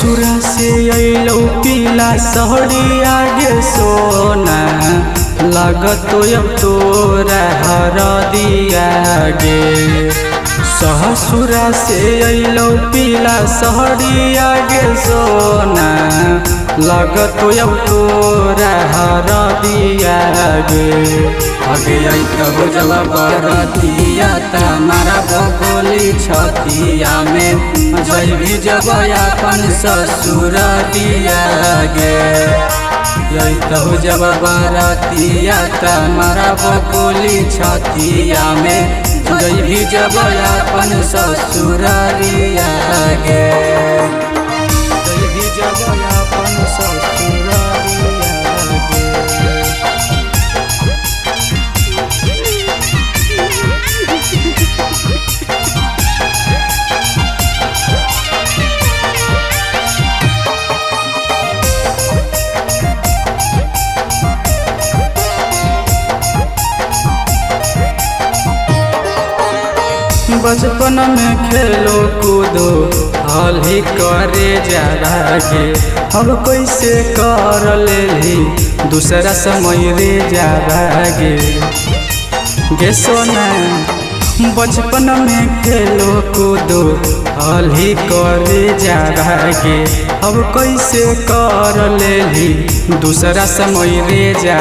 ससुरा से अइलौ पीला सहरी आगे सोना लागत अब तोरा हरदिया गे। ससुरा से अइलौ पीला सहरी आगे सोना लागत अब तोरा हरदिया गे। अगे तब जब बरतिया तमारा बकोली छतिया में जैभी जब अपन ससुर दिया गे। तब जब बरतिया तमारा बकोली छतिया में जैभी जब अपन ससुर दिया गे। जैभी जब अपन ससुर दिया गे। बचपन में खेलो कूदो हाल ही करे जा गे। अब कैसे कर ले दूसरा समय रे जा गे। गे सोना बचपन में खेलो कूदो हाल ही करे जा गे। अब कैसे कर ले दूसरा समय रे जा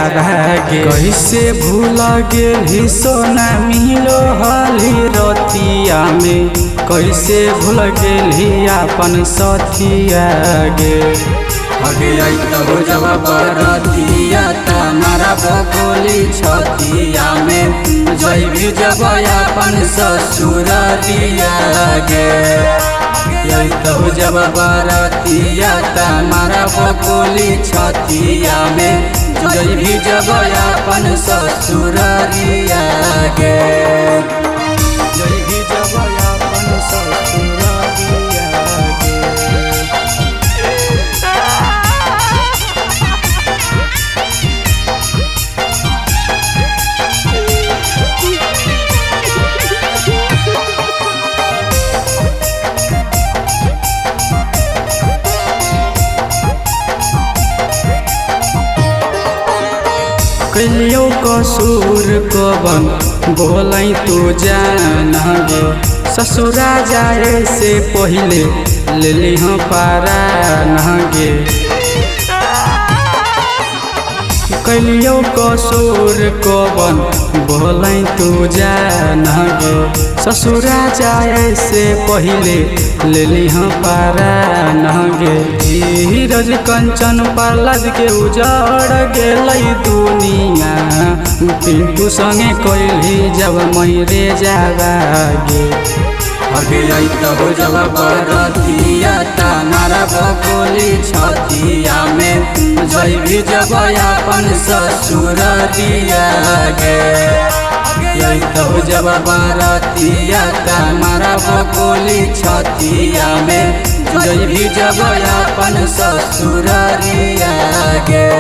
गे। कैसे भूला गेली सोना मिलो हाली रतिया में। कैसे भूल गेली अपन सथिया गे। अगे तब जब बरतिया तमारा बकोली छतिया में जैभी जब अपन ससुर दिया गे। तब जब बरतिया तमारा बकोली छतिया में जैभी जब अपन ससुर दिया गे। जैभी जब अपन ससुर दिया गे। कलियो कसूर कबन बोलै तू जान गे। ससुरा जाए से पहले ले लिह पारा नगे। कलियो कसूर कबन बोलै तू जान गे। ससुरा जाए से पहले ले लिह पारा नगे। धीरज कंचन प्रहलाद के उजड़ गेलै दुनिया। पिंटू संगे कैली जब मैरे जावा गे। अगे तब जब बरतिया तमारा बकोली छतिया में जैभी जब अपन ससुर दिया गे। तब जब बरतिया तमारा बकोली छतिया में जैभी जब अपन ससुर दिया गे।